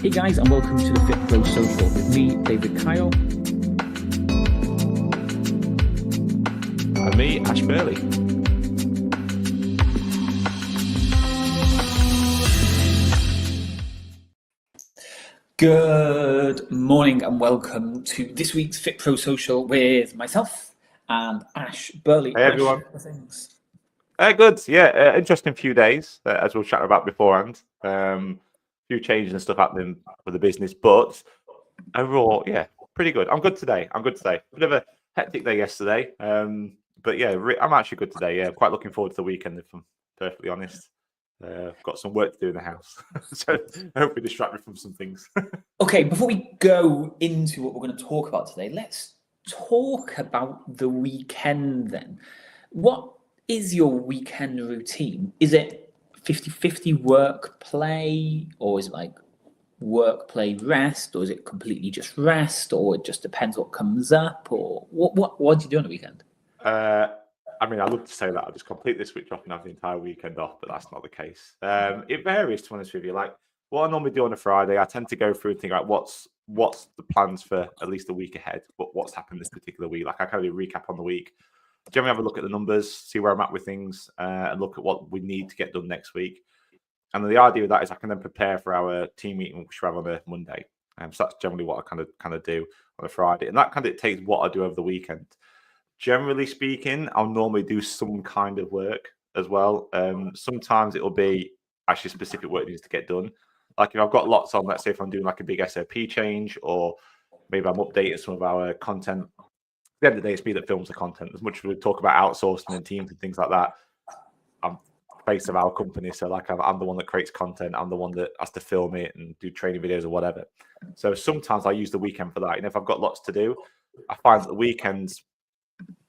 Hey guys, and welcome to the FitPro Social with me, David Kyle. And me, Ash Burley. Good morning and welcome to this week's FitPro Social with myself and Ash Burley. Hey everyone. Things? Good. Yeah, interesting few days, as we'll chat about beforehand. Few changes and stuff happening for the business, but overall, yeah, pretty good. I'm good today. Bit of a hectic day yesterday, but yeah, I'm actually good today. Yeah, quite looking forward to the weekend, if I'm perfectly honest. Got some work to do in the house, so hopefully distract me from some things. Okay, before we go into what we're going to talk about today, let's talk about the weekend then. What is your weekend routine? Is it 50-50 work, play, or is it like work, play, rest, or is it completely just rest, or it just depends what comes up, or what do you do on the weekend? I mean, I'd love to say that I just completely switch off and have the entire weekend off, but that's not the case. It varies, to be honest with you. Like what I normally do on a Friday, I tend to go through and think like, what's the plans for at least a week ahead? What's happened this particular week? Like I kind of do a recap on the week. Generally, have a look at the numbers, see where I'm at with things, and look at what we need to get done next week. And the idea of that is I can then prepare for our team meeting, which we have on a Monday. So that's generally what I kind of do on a Friday, and that kind of takes what I do over the weekend. Generally speaking, I'll normally do some kind of work as well. Sometimes it'll be actually specific work that needs to get done. Like if I've got lots on, let's say if I'm doing like a big SOP change, or maybe I'm updating some of our content. At the end of the day, it's me that films the content. As much as we talk about outsourcing and teams and things like that, I'm face of our company. So like I'm the one that creates content. I'm the one that has to film it and do training videos or whatever. So sometimes I use the weekend for that. And if I've got lots to do, I find that the weekends,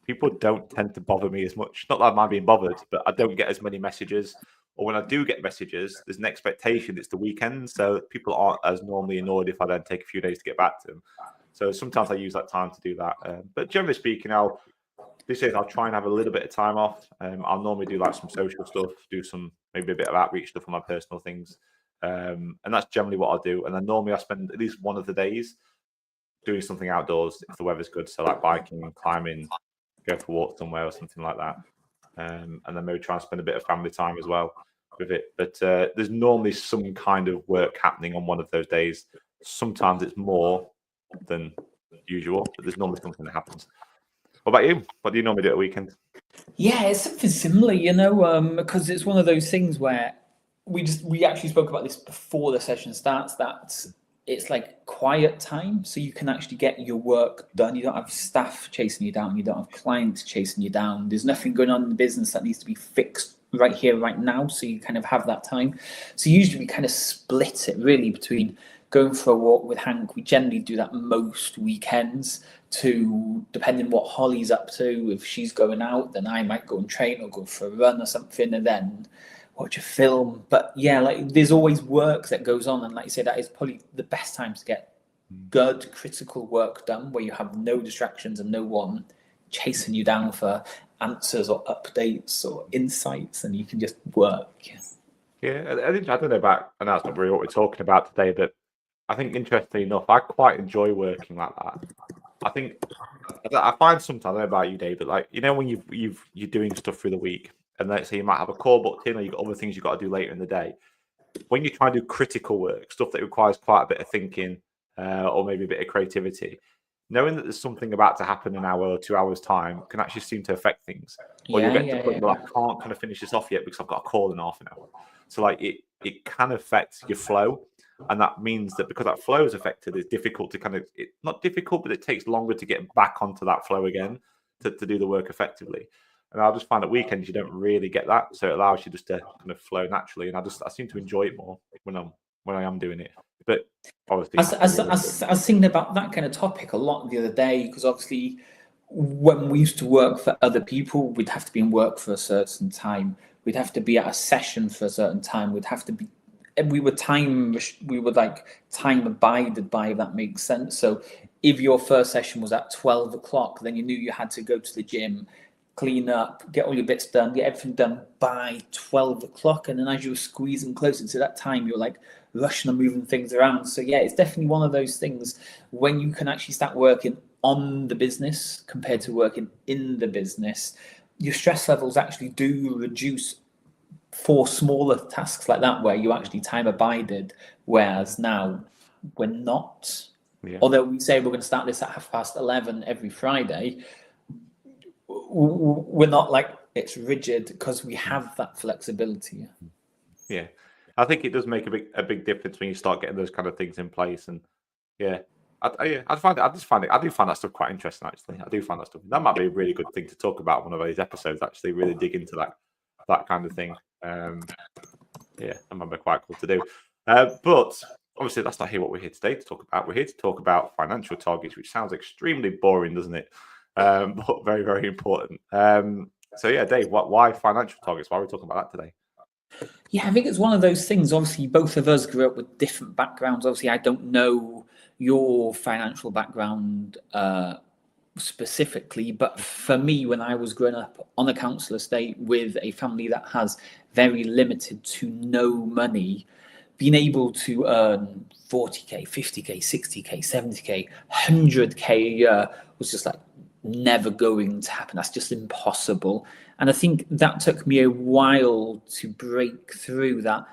people don't tend to bother me as much. Not that I'm not being bothered, but I don't get as many messages. Or when I do get messages, there's an expectation it's the weekend. So people aren't as normally annoyed if I then take a few days to get back to them. So sometimes I use that time to do that. But generally speaking, I'll try and have a little bit of time off. I'll normally do like some social stuff, do some maybe a bit of outreach stuff on my personal things. And that's generally what I'll do. And then normally I spend at least one of the days doing something outdoors if the weather's good. So like biking, climbing, go for a walk somewhere or something like that. And then maybe try and spend a bit of family time as well with it. But there's normally some kind of work happening on one of those days. Sometimes it's more than usual, but there's normally something that happens. What about you? What do you normally do at a weekend? Yeah, it's something similar, because it's one of those things where we actually spoke about this before the session starts, that it's like quiet time, so you can actually get your work done. You don't have staff chasing you down. You don't have clients chasing you down. There's nothing going on in the business that needs to be fixed right here, right now. So you kind of have that time. So usually we kind of split it really between going for a walk with Hank. We generally do that most weekends, to depending what Holly's up to. If she's going out, then I might go and train or go for a run or something, and then watch a film. But yeah, like there's always work that goes on, and like you say, that is probably the best time to get good critical work done, where you have no distractions and no one chasing you down for answers or updates or insights, and you can just work. Yeah, I don't know about, and that's not really what we're talking about today, but I think interestingly enough, I quite enjoy working like that. I find sometimes, I don't know about you, Dave, but like, when you're doing stuff through the week, and let's say you might have a call booked in, or you've got other things you've got to do later in the day. When you try and do critical work, stuff that requires quite a bit of thinking, or maybe a bit of creativity, knowing that there's something about to happen in an hour or 2 hours time can actually seem to affect things. Or you'll get to the point where I can't kind of finish this off yet because I've got a call in half an hour. So like it can affect your flow. And that means that because that flow is affected, it's difficult to not difficult, but it takes longer to get back onto that flow again to do the work effectively. And I'll just find at weekends you don't really get that, so it allows you just to kind of flow naturally. And I seem to enjoy it more when I am doing it. But obviously, I was thinking about that kind of topic a lot the other day, because obviously when we used to work for other people, we'd have to be in work for a certain time. We'd have to be at a session for a certain time. We were time abided by, if that makes sense. So if your first session was at 12 o'clock, then you knew you had to go to the gym, clean up, get all your bits done, get everything done by 12 o'clock. And then as you were squeezing closer to that time, you're like, rushing and moving things around. So yeah, it's definitely one of those things when you can actually start working on the business compared to working in the business, your stress levels actually do reduce for smaller tasks like that where you actually time abided, whereas now we're not. Yeah. Although we say we're going to start this at 11:30 every Friday, we're not like it's rigid because we have that flexibility. Yeah, I think it does make a big difference when you start getting those kind of things in place. And yeah, I find it. I do find that stuff quite interesting. Actually, I do find that stuff. That might be a really good thing to talk about one of these episodes. Actually, really dig into that kind of thing. Yeah, that might be quite cool to do. But obviously, that's not here what we're here today to talk about. We're here to talk about financial targets, which sounds extremely boring, doesn't it? But very, very important. So yeah, Dave, why financial targets? Why are we talking about that today? Yeah, I think it's one of those things. Obviously, both of us grew up with different backgrounds. Obviously, I don't know your financial background specifically, but for me, when I was growing up on a council estate with a family that has very limited to no money, being able to earn 40k, 50k, 60k, 70k, 100k a year was just like never going to happen. That's just impossible. And I think that took me a while to break through that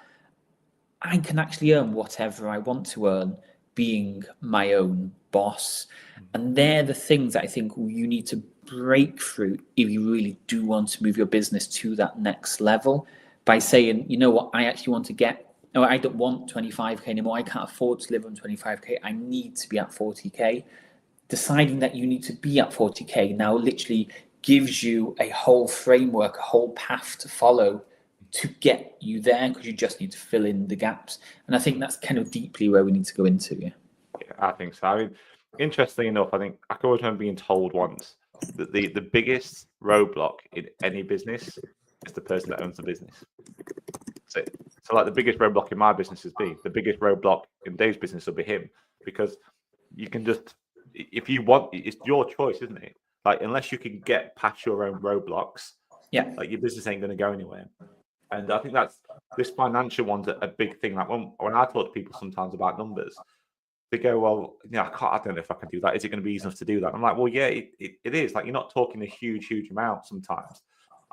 I can actually earn whatever I want to earn, being my own boss. And they're the things that I think you need to break through if you really do want to move your business to that next level by saying, you know what, I actually want to get, no, I don't want 25k anymore. I can't afford to live on 25k. I need to be at 40k. Deciding that you need to be at 40k now literally gives you a whole framework, a whole path to follow to get you there, because you just need to fill in the gaps. And I think that's kind of deeply where we need to go into. Yeah, I think so. I mean, interestingly enough, I think I can always remember being told once that the biggest roadblock in any business is the person that owns the business. So like the biggest roadblock in my business is me. The biggest roadblock in Dave's business will be him, because you can just, if you want, it's your choice, isn't it? Like, unless you can get past your own roadblocks, Yeah, like your business ain't going to go anywhere. And I think that's this financial one's a big thing. Like when I talk to people sometimes about numbers, they go, well, I don't know if I can do that. Is it going to be easy enough to do that? I'm like, well, yeah, it is. Like, you're not talking a huge amount sometimes.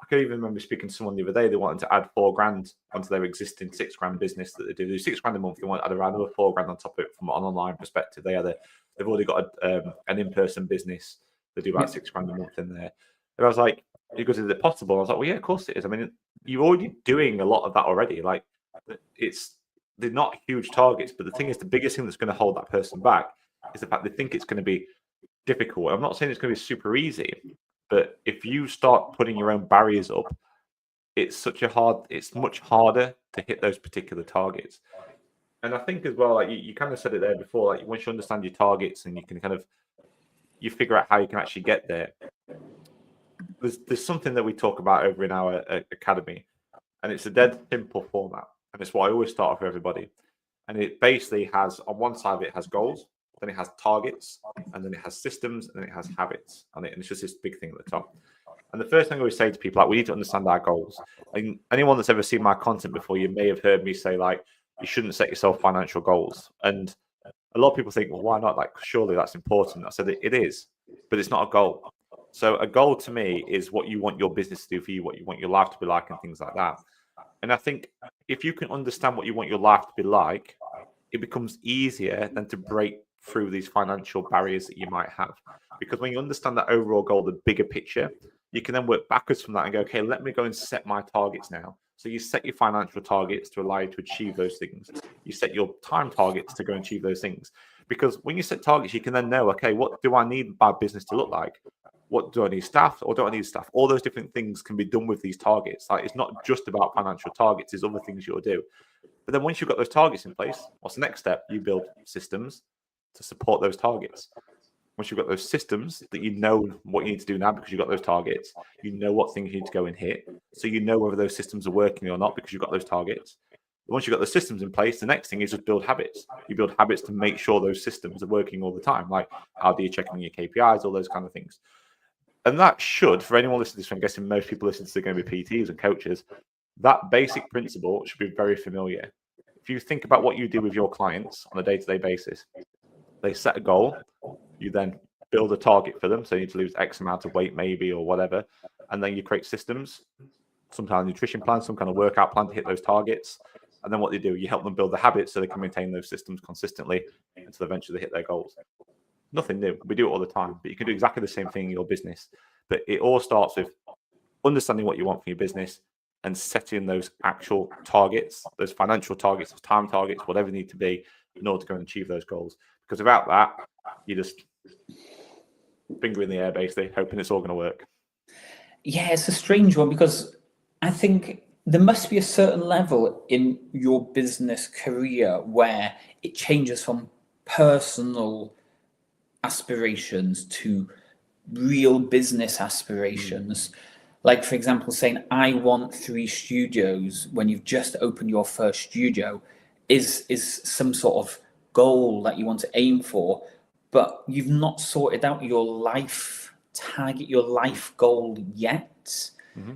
I can even remember speaking to someone the other day. They wanted to add $4,000 onto their existing $6,000 business that they do. They do $6,000 a month. They want to add around another $4,000 on top of it from an online perspective. They've already got an in-person business. They do about $6,000 a month in there. And I was like, because is it possible? I was like, well, yeah, of course it is. I mean, you're already doing a lot of that already. Like, they're not huge targets, but the thing is, the biggest thing that's going to hold that person back is the fact they think it's going to be difficult. I'm not saying it's going to be super easy, but if you start putting your own barriers up, it's much harder to hit those particular targets. And I think as well, like you kind of said it there before, like once you understand your targets and you can you figure out how you can actually get there. There's something that we talk about over in our academy, and it's a dead simple format. And it's what I always start off with everybody. And it basically has, on one side of it has goals, then it has targets, and then it has systems, and then it has habits on it. And it's just this big thing at the top. And the first thing I always say to people, like, we need to understand our goals. And anyone that's ever seen my content before, you may have heard me say, like, you shouldn't set yourself financial goals. And a lot of people think, well, why not? Like, surely that's important. I said, it is, but it's not a goal. So a goal to me is what you want your business to do for you, what you want your life to be like, and things like that. And I think if you can understand what you want your life to be like, it becomes easier than to break through these financial barriers that you might have. Because when you understand that overall goal, the bigger picture, you can then work backwards from that and go, okay, let me go and set my targets now. So you set your financial targets to allow you to achieve those things. You set your time targets to go and achieve those things. Because when you set targets, you can then know, okay, what do I need my business to look like? What do I need staff or don't I need staff? All those different things can be done with these targets. Like, it's not just about financial targets, there's other things you'll do. But then once you've got those targets in place, what's the next step? You build systems to support those targets. Once you've got those systems that you know what you need to do now because you've got those targets, you know what things you need to go and hit. So you know whether those systems are working or not because you've got those targets. Once you've got the systems in place, the next thing is just build habits. You build habits to make sure those systems are working all the time. Like, how do you check on your KPIs, all those kind of things. And that should, for anyone listening to this, I'm guessing most people listening to this are going to be PTs and coaches, that basic principle should be very familiar. if you think about what you do with your clients on a day-to-day basis, they set a goal, you then build a target for them. So you need to lose X amount of weight maybe or whatever. And then you create systems, some kind of nutrition plan, some kind of workout plan to hit those targets. And then what they do, you help them build the habits so they can maintain those systems consistently until eventually they hit their goals. Nothing new. We do it all the time, but you can do exactly the same thing in your business. But it all starts with understanding what you want from your business and setting those actual targets, those financial targets, those time targets, whatever they need to be in order to go and achieve those goals. Because without that, you just finger in the air, basically, hoping it's all going to work. Yeah, it's a strange one because I think there must be a certain level in your business career where it changes from personal aspirations to real business aspirations. Like, for example, saying, I want 3 studios when you've just opened your first studio is some sort of goal that you want to aim for, but you've not sorted out your life target, your life goal yet.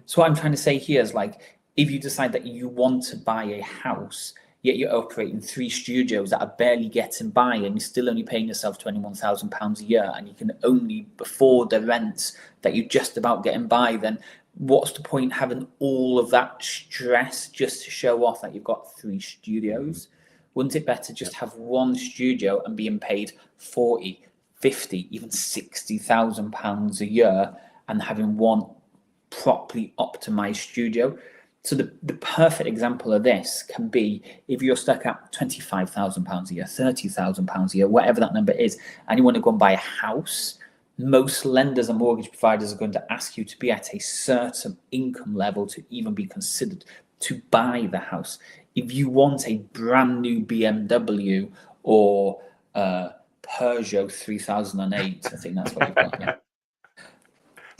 So what I'm trying to say here is, like, if you decide that you want to buy a house, yet you're operating 3 studios that are barely getting by and you're still only paying yourself £21,000 a year and you can only afford the rents that you're just about getting by, then what's the point having all of that stress just to show off that you've got 3 studios? Wouldn't it better just have 1 studio and being paid 40, 50, even £60,000 a year and having one properly optimized studio? So the perfect example of this can be if you're stuck at £25,000 a year, £30,000 a year, whatever that number is, and you want to go and buy a house. Most lenders and mortgage providers are going to ask you to be at a certain income level to even be considered to buy the house. If you want a brand new BMW or Peugeot 3008, I think that's what you've got, yeah.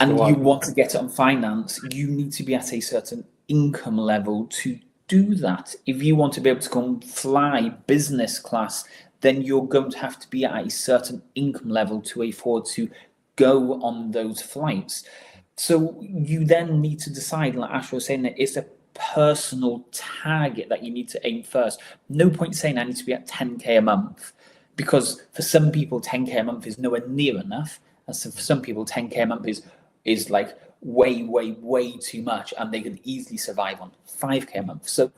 And you want to get it on finance, you need to be at a certain income level to do that. If you want to be able to go and fly business class, then you're going to have to be at a certain income level to afford to go on those flights. So you then need to decide, like Ash was saying, that it's a personal target that you need to aim first. No point saying I need to be at 10k a month, because for some people 10k a month is nowhere near enough, and so for some people 10k a month is like way too much, and they can easily survive on 5k a month. So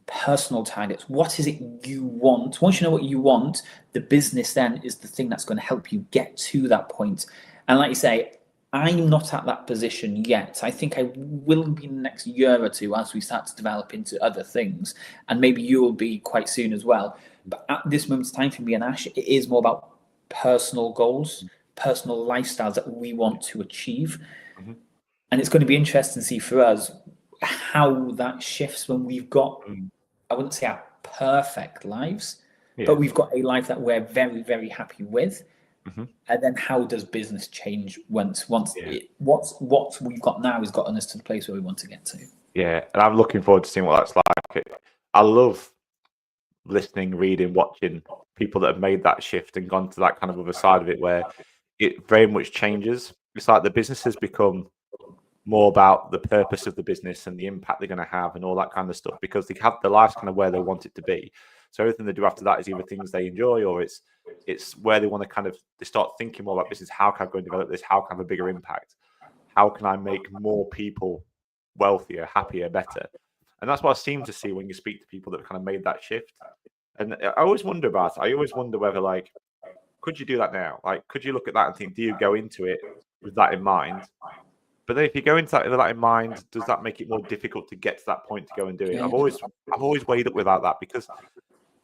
personal targets, what is it you want? Once you know what you want, the business then is the thing that's going to help you get to that point. And like you say, I'm not at that position yet. I think I will be in the next year or two as we start to develop into other things, and maybe you'll be quite soon as well. But at this moment's time for me and Ash, it is more about personal goals, personal lifestyles that we want to achieve. And it's going to be interesting to see for us how that shifts when we've got, I wouldn't say our perfect lives, but we've got a life that we're very, very happy with. And then how does business change once what we've got now has gotten us to the place where we want to get to? Yeah, and I'm looking forward to seeing what that's like. I love listening, reading, watching people that have made that shift and gone to that kind of other side of it where it very much changes. It's like the business has become more about the purpose of the business and the impact they're going to have and all that kind of stuff, because they have their lives kind of where they want it to be. So everything they do after that is either things they enjoy, or it's where they want to kind of, they start thinking more about business. How can I go and develop this? How can I have a bigger impact? How can I make more people wealthier, happier, better? And that's what I seem to see when you speak to people that have kind of made that shift. And I always wonder about it. I always wonder whether, like, could you do that now? Like, could you look at that and think, do you go into it with that in mind? But then if you go into that with that in mind, does that make it more difficult to get to that point to go and do it? Yeah. I've always weighed up without that, because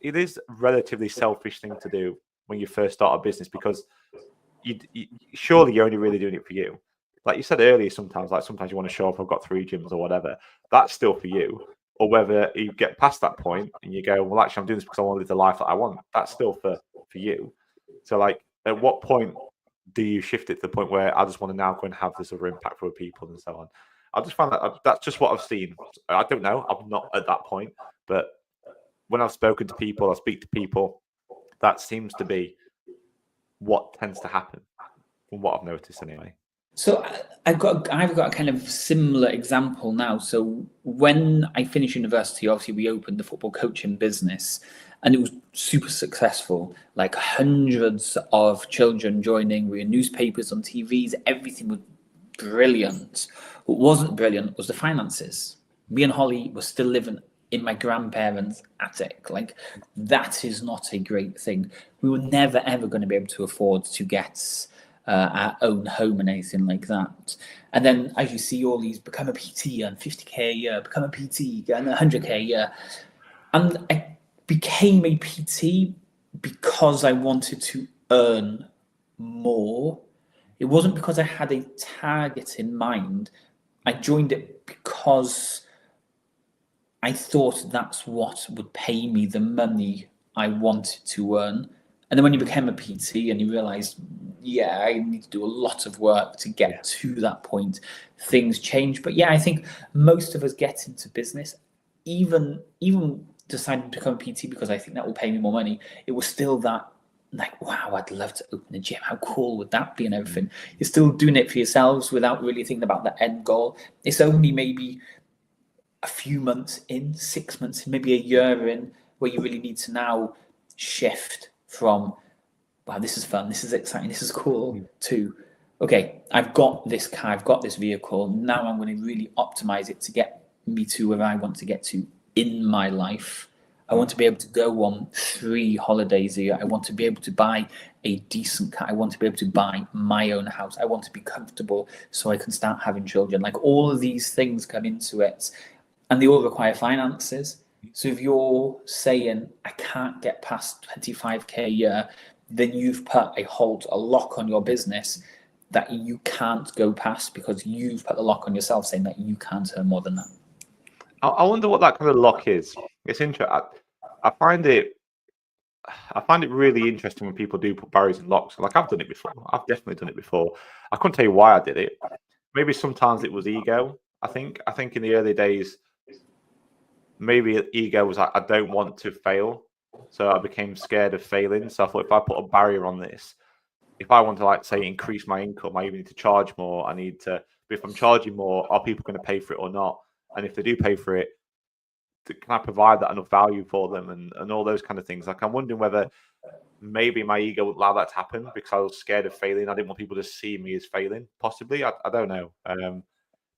it is a relatively selfish thing to do when you first start a business, because you surely you're only really doing it for you. Like you said earlier, sometimes you want to show off, I've got 3 gyms or whatever. That's still for you. Or whether you get past that point and you go, well, actually, I'm doing this because I want to live the life that I want. That's still for you. So, like, at what point do you shift it to the point where I just want to now go and have this other impact for people and so on? I just find that that's just what I've seen. I don't know. I'm not at that point. But when I've spoken to people, I speak to people, that seems to be what tends to happen, from what I've noticed anyway. So I've got a kind of similar example now. So when I finished university, obviously we opened the football coaching business, and it was super successful. Like hundreds of children joining. We had newspapers on TVs. Everything was brilliant. What wasn't brilliant was the finances. Me and Holly were still living in my grandparents' attic. Like that is not a great thing. We were never ever going to be able to afford to get our own home and anything like that. And then as you see all these become a PT and 50k a year, become a PT and 100k a year. And I became a PT because I wanted to earn more. It wasn't because I had a target in mind. I joined it because I thought that's what would pay me the money I wanted to earn. And then when you became a PT and you realize, yeah, I need to do a lot of work to get to that point, things change. But yeah, I think most of us get into business, even deciding to become a PT because I think that will pay me more money. It was still that, like, wow, I'd love to open a gym. How cool would that be and everything? You're still doing it for yourselves without really thinking about the end goal. It's only maybe a few months in, 6 months, maybe a year in, where you really need to now shift from, wow, this is fun, this is exciting, this is cool, to, okay, I've got this car, I've got this vehicle, now I'm going to really optimize it to get me to where I want to get to in my life. I want to be able to go on 3 holidays a year. I want to be able to buy a decent car. I want to be able to buy my own house. I want to be comfortable so I can start having children. Like all of these things come into it, and they all require finances. So if you're saying I can't get past 25k a year, then you've put a lock on your business that you can't go past because you've put the lock on yourself saying that you can't earn more than that. I wonder what that kind of lock is. It's interesting. I find it really interesting when people do put barriers and locks. Like I've done it before. I've definitely done it before. I couldn't tell you why I did it. Maybe sometimes it was ego. I think in the early days, maybe ego was like, I don't want to fail. So I became scared of failing. So I thought if I put a barrier on this, if I want to, like, say, increase my income, I even need to charge more. I need to, but if I'm charging more, are people going to pay for it or not? And if they do pay for it, can I provide that enough value for them and all those kind of things? Like I'm wondering whether maybe my ego would allow that to happen because I was scared of failing. I didn't want people to see me as failing. Possibly, I don't know.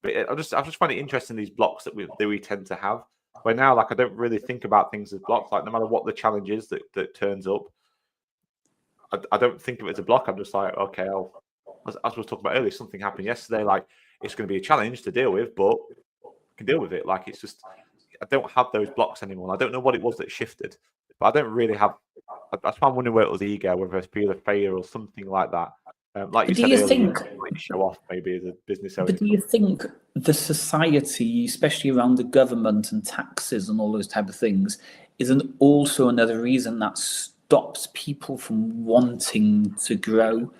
But I just find it interesting, these blocks that we tend to have. Where now, like, I don't really think about things as blocks. Like no matter what the challenge is that turns up, I don't think of it as a block. I'm just like, okay, as we were talking about earlier, something happened yesterday. Like it's going to be a challenge to deal with, but I can deal with it. Like it's just, I don't have those blocks anymore. I don't know what it was that shifted, but I don't really have. That's why I'm wondering where it was ego, whether it's either failure or something like that. Like you said earlier, show off maybe as a business owner. But do you think the society, especially around the government and taxes and all those type of things, isn't also another reason that stops people from wanting to grow?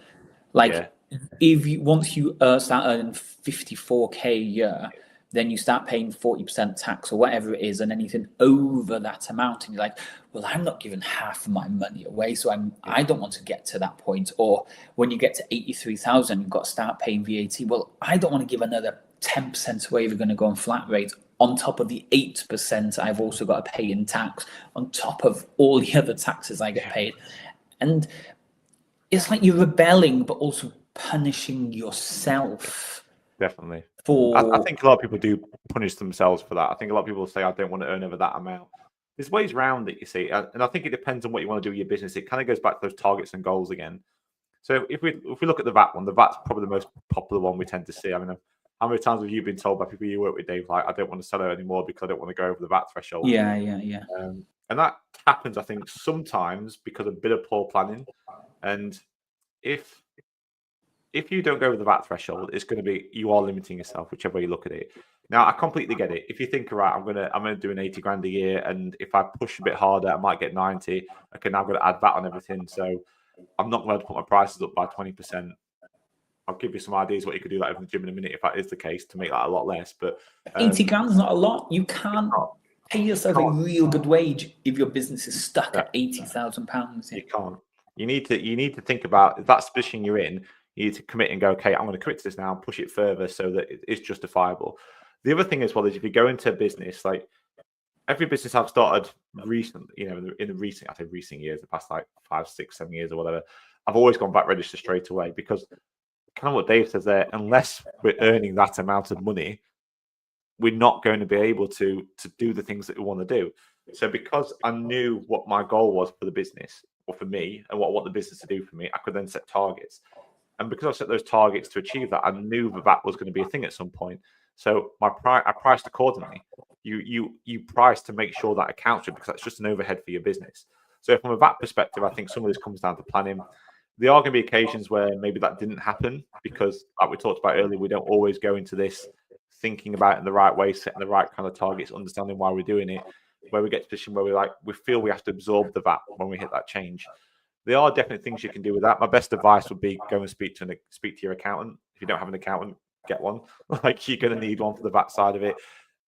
Like, if you once you start earning 54k a year, then you start paying 40% tax or whatever it is, and anything over that amount, and you're like, well, I'm not giving half of my money away, so I don't want to get to that point. Or when you get to 83,000, you've got to start paying VAT. Well, I don't want to give another 10% away if we're going to go on flat rate on top of the 8% I've also got to pay in tax, on top of all the other taxes I get paid. And it's like you're rebelling, but also punishing yourself. Definitely. I think a lot of people do punish themselves for that. I think a lot of people say, I don't want to earn over that amount. There's ways around it, you see. And I think it depends on what you want to do with your business. It kind of goes back to those targets and goals again. So if we look at the VAT one, the VAT's probably the most popular one we tend to see. I mean, how many times have you been told by people you work with, Dave, like, I don't want to sell it anymore because I don't want to go over the VAT threshold? Yeah. And that happens, I think, sometimes because of a bit of poor planning. And if you don't go over the VAT threshold, it's going to be, you are limiting yourself, whichever way you look at it. Now, I completely get it. If you think, right, I'm gonna do an 80 grand a year, and if I push a bit harder, I might get 90. Okay, now I've got to add VAT on everything, so I'm not going to put my prices up by 20%. I'll give you some ideas what you could do that in the gym in a minute if that is the case, to make that a lot less. But 80 grand is not a lot. You can't pay yourself a real good wage if your business is stuck at £80,000. You can't. You need to think about, if that's the position you're in, You need to commit and go, okay, I'm going to commit to this now and push it further so that it's justifiable. The other thing as well is if you go into a business, like every business I've started recently, in the recent years, the past like 5, 6, 7 years or whatever, I've always gone back register straight away because kind of what Dave says there, unless we're earning that amount of money, we're not going to be able to do the things that we want to do. So because I knew what my goal was for the business or for me and what I want the business to do for me, I could then set targets. And because I set those targets to achieve that, I knew that was going to be a thing at some point. So I priced accordingly. You price to make sure that accounts for it because that's just an overhead for your business. So from a VAT perspective, I think some of this comes down to planning. There are going to be occasions where maybe that didn't happen because, like we talked about earlier, we don't always go into this thinking about it in the right way, setting the right kind of targets, understanding why we're doing it, where we get to a position where we feel we have to absorb the VAT when we hit that change. There are definitely things you can do with that. My best advice would be go and speak to your accountant. If you don't have an accountant, get one. Like you're going to need one for the VAT side of it,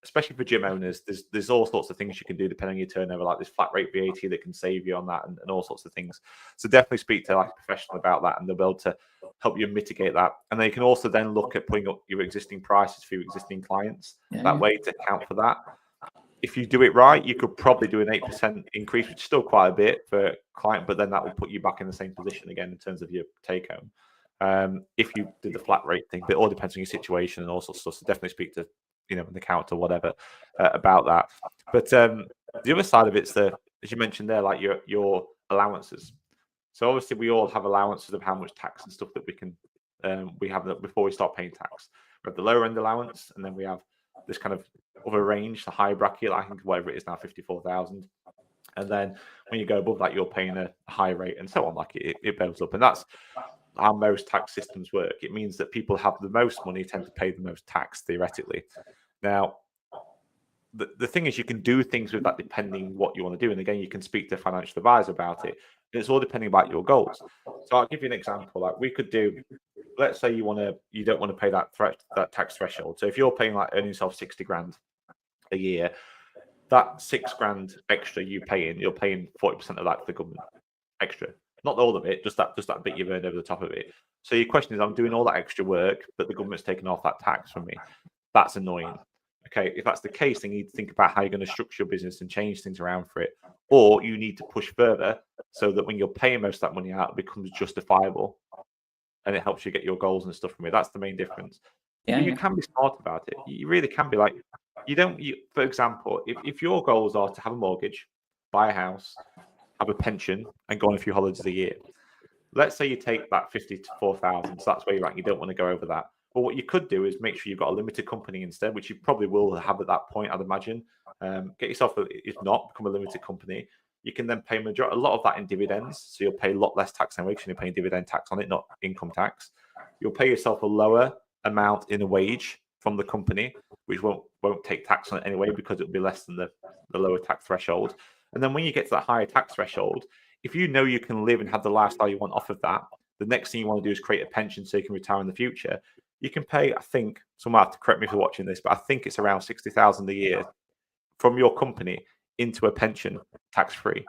especially for gym owners. There's all sorts of things you can do depending on your turnover, like this flat rate VAT that can save you on that and all sorts of things. So definitely speak to like a professional about that and they'll be able to help you mitigate that. And then you can also then look at putting up your existing prices for your existing clients way to account for that. If you do it right, you could probably do an 8% increase, which is still quite a bit for a client, but then that will put you back in the same position again in terms of your take home. If you did the flat rate thing, but it all depends on your situation and all sorts of stuff. So definitely speak to an accountant or whatever about that. But the other side of it's as you mentioned there, like your allowances. So obviously we all have allowances of how much tax and stuff that we can we have that before we start paying tax. We have the lower end allowance, and then we have this kind of other range, the high bracket, I think whatever it is now, 54,000. And then when you go above that, you're paying a high rate and so on. Like it builds up, and that's how most tax systems work. It means that people have the most money tend to pay the most tax theoretically. Now, the thing is, you can do things with that depending what you want to do. And again, you can speak to a financial advisor about it. It's all depending about your goals. So I'll give you an example. Like we could do, let's say you don't want to pay that tax threshold. So if you're paying like earning yourself 60 grand a year, that 6 grand extra you're paying 40% of that to the government extra. Not all of it, just that bit you've earned over the top of it. So your question is, I'm doing all that extra work, but the government's taking off that tax from me. That's annoying. Okay, if that's the case, then you need to think about how you're going to structure your business and change things around for it. Or you need to push further so that when you're paying most of that money out, it becomes justifiable and it helps you get your goals and stuff from it. That's the main difference. You can be smart about it. You really can be like, for example, if your goals are to have a mortgage, buy a house, have a pension, and go on a few holidays a year, let's say you take that 54,000, so that's where you're at. You don't want to go over that. But what you could do is make sure you've got a limited company instead, which you probably will have at that point, I'd imagine. Get yourself, if not, become a limited company. You can then pay a lot of that in dividends. So you'll pay a lot less tax anyway because you're paying dividend tax on it, not income tax. You'll pay yourself a lower amount in a wage from the company, which won't take tax on it anyway because it'll be less than the lower tax threshold. And then when you get to that higher tax threshold, if you know you can live and have the lifestyle you want off of that, the next thing you want to do is create a pension so you can retire in the future. You can pay, I think, someone have to correct me for watching this, but I think it's around 60,000 a year from your company into a pension tax-free.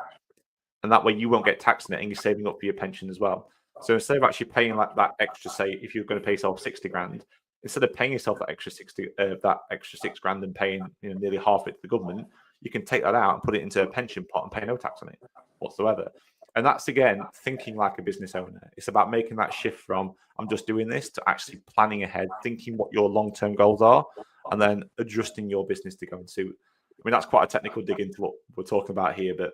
And that way you won't get taxed on it and you're saving up for your pension as well. So instead of actually paying like that extra, say, if you're going to pay yourself 60 grand, instead of paying yourself that extra 6 grand and paying nearly half it to the government, you can take that out and put it into a pension pot and pay no tax on it whatsoever. And that's, again, thinking like a business owner. It's about making that shift from I'm just doing this to actually planning ahead, thinking what your long-term goals are, and then adjusting your business to go and suit. I mean, that's quite a technical dig into what we're talking about here. But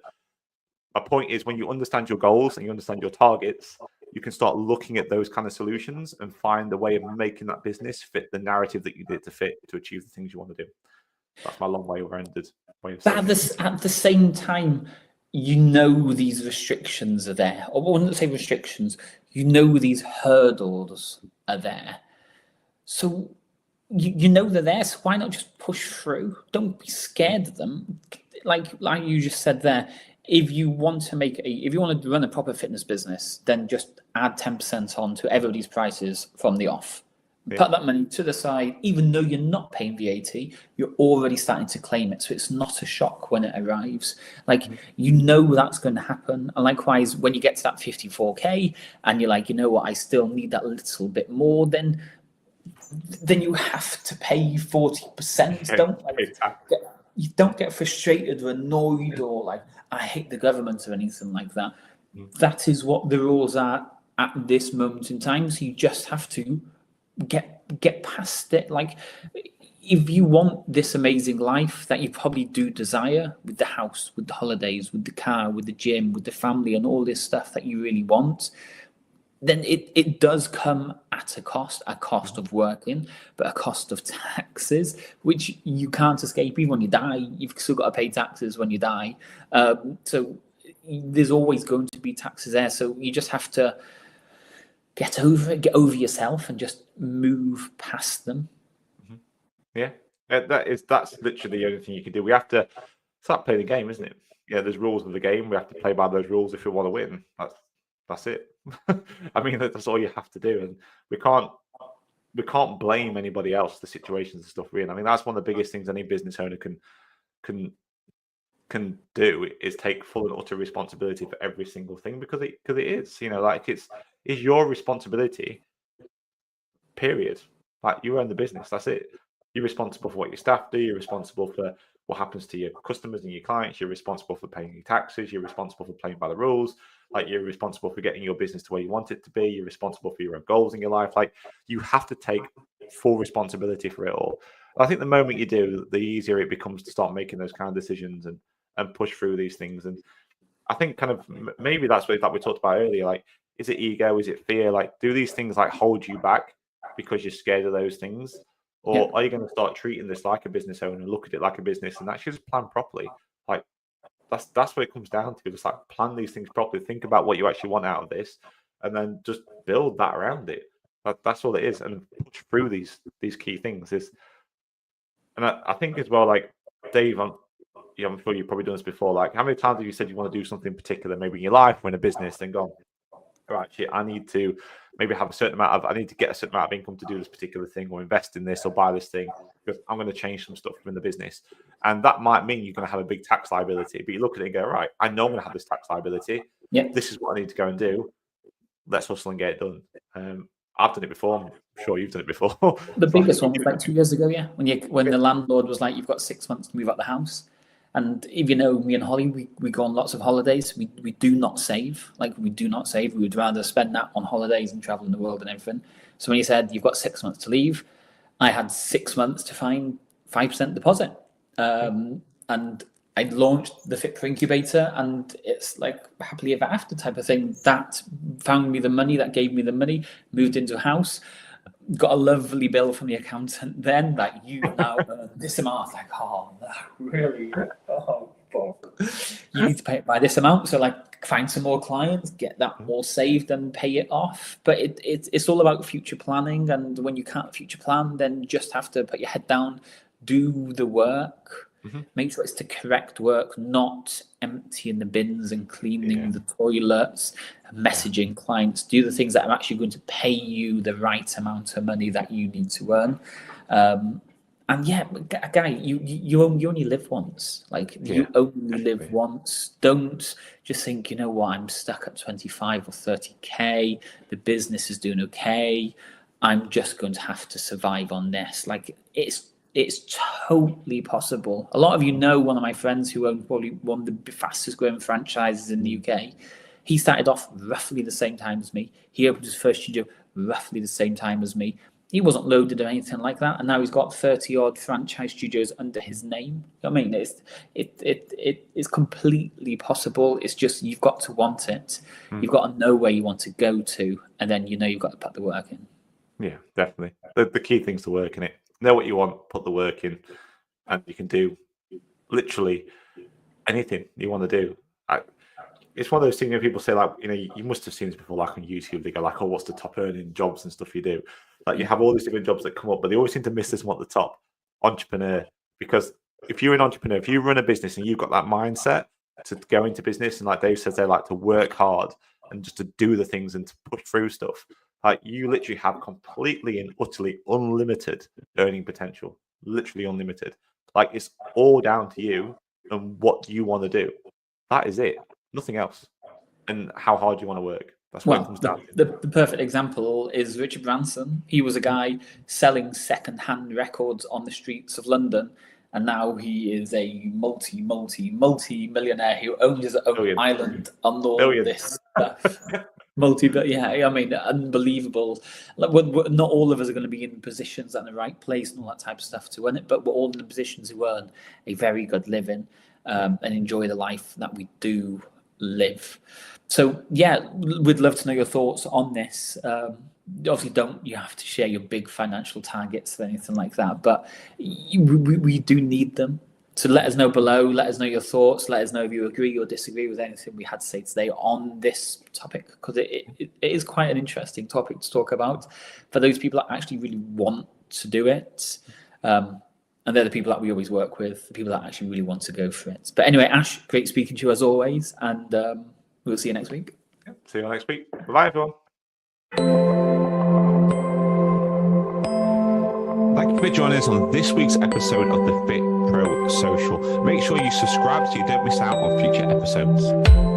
my point is, when you understand your goals and you understand your targets, you can start looking at those kind of solutions and find a way of making that business fit the narrative that you did to fit to achieve the things you want to do. That's my long way-ended way of saying it. At the same time, these restrictions are there. Or I wouldn't say restrictions. These hurdles are there. So they're there. So why not just push through? Don't be scared of them. Like you just said there. If you want to run a proper fitness business, then just add 10% on to everybody's prices from the off. Put that money to the side, even though you're not paying VAT, you're already starting to claim it. So it's not a shock when it arrives. Like, you know that's going to happen. And likewise, when you get to that 54K and you're like, you know what, I still need that little bit more, then you have to pay 40%. You don't get frustrated or annoyed or like, I hate the government or anything like that. That is what the rules are at this moment in time. So you just have to get past it. Like, if you want this amazing life that you probably do desire, with the house, with the holidays, with the car, with the gym, with the family, and all this stuff that you really want, then it does come at a cost of working, but a cost of taxes, which you can't escape. Even when you die, you've still got to pay taxes when you die. So there's always going to be taxes there. So you just have to get over it, get over yourself, and just move past them. Yeah, that's literally the only thing you can do. We have to start playing the game, isn't it? Yeah, there's rules of the game. We have to play by those rules if we want to win. That's it. I mean, that's all you have to do, and we can't blame anybody else. The situations and stuff we're in. I mean, that's one of the biggest things any business owner can do is take full and utter responsibility for every single thing, because it is, like it's your responsibility. Period. Like, you own the business. That's it. You're responsible for what your staff do. You're responsible for what happens to your customers and your clients. You're responsible for paying your taxes. You're responsible for playing by the rules. Like, you're responsible for getting your business to where you want it to be. You're responsible for your own goals in your life. Like, you have to take full responsibility for it all. I think the moment you do, the easier it becomes to start making those kind of decisions and push through these things. And I think kind of maybe that's what we talked about earlier. Like, is it ego? Is it fear? Like, do these things like hold you back because you're scared of those things? Or are you going to start treating this like a business owner, look at it like a business, and actually just plan properly? Like, that's what it comes down to. Just like, plan these things properly, think about what you actually want out of this, and then just build that around it. That's all it is, and push through these key things. And I think as well, like, Dave, I'm sure you've probably done this before. Like, how many times have you said you want to do something particular, maybe in your life or in a business, then gone, right, shit, I need to maybe have I need to get a certain amount of income to do this particular thing, or invest in this, or buy this thing, because I'm going to change some stuff in the business. And that might mean you're going to have a big tax liability, but you look at it and go, right, I know I'm going to have this tax liability. This is what I need to go and do. Let's hustle and get it done. I've done it before. I'm sure you've done it before. The biggest one was like 2 years ago, when the landlord was like, you've got 6 months to move out the house. And if you know me and Holly, we go on lots of holidays. We do not save. Like, we do not save. We would rather spend that on holidays and traveling the world and everything. So when he said, you've got 6 months to leave, I had 6 months to find 5% deposit. And I launched the FitPro incubator, and it's like happily ever after type of thing. That found me the money, that gave me the money, moved into a house, got a lovely bill from the accountant then, that you now earn this amount. Like, oh no, really? Oh fuck. You need to pay it by this amount. So like, find some more clients, get that all saved and pay it off. But it's all about future planning. And when you can't future plan, then you just have to put your head down, do the work. Make sure it's the correct work, not emptying the bins and cleaning the toilets, and messaging clients. Do the things that are actually going to pay you the right amount of money that you need to earn. And yeah, guy, you only live once. Like, you only live once. Don't just think, you know what, I'm stuck at 25 or 30K. The business is doing okay. I'm just going to have to survive on this. Like, it's totally possible. A lot of you know one of my friends who owned probably one of the fastest growing franchises in the UK. He started off roughly the same time as me. He opened his first studio roughly the same time as me. He wasn't loaded or anything like that, and now he's got 30-odd franchise studios under his name. I mean, it's completely possible. It's just, you've got to want it. You've got to know where you want to go to, and then you've got to put the work in. Yeah, definitely. The key thing's to work in it. Know what you want, put the work in, and you can do literally anything you want to do. It's one of those things where people say, like, you must have seen this before, like on YouTube. They go like, "Oh, what's the top earning jobs and stuff you do?" Like, you have all these different jobs that come up, but they always seem to miss this one at the top: entrepreneur. Because if you're an entrepreneur, if you run a business and you've got that mindset to go into business, and like Dave says, they like to work hard and just to do the things and to push through stuff. Like, you literally have completely and utterly unlimited earning potential, literally unlimited. Like, it's all down to you and what you want to do. That is it, nothing else. And how hard you want to work. That's what it comes down to. The perfect example is Richard Branson. He was a guy selling second-hand records on the streets of London, and now he is a multi-millionaire who owns his own island on all this stuff. I mean, unbelievable. Like, not all of us are going to be in positions and the right place and all that type of stuff to earn it, but we're all in the positions to earn a very good living and enjoy the life that we do live. So yeah, we'd love to know your thoughts on this. Obviously, you have to share your big financial targets or anything like that, but we do need them. So let us know below. Let us know your thoughts. Let us know if you agree or disagree with anything we had to say today on this topic, because it is quite an interesting topic to talk about for those people that actually really want to do it. And they're the people that we always work with, the people that actually really want to go for it. But anyway, Ash, great speaking to you as always, and we'll see you next week. See you next week. Bye-bye, everyone. Thank you for joining us on this week's episode of the FitPro Social. Make sure you subscribe so you don't miss out on future episodes.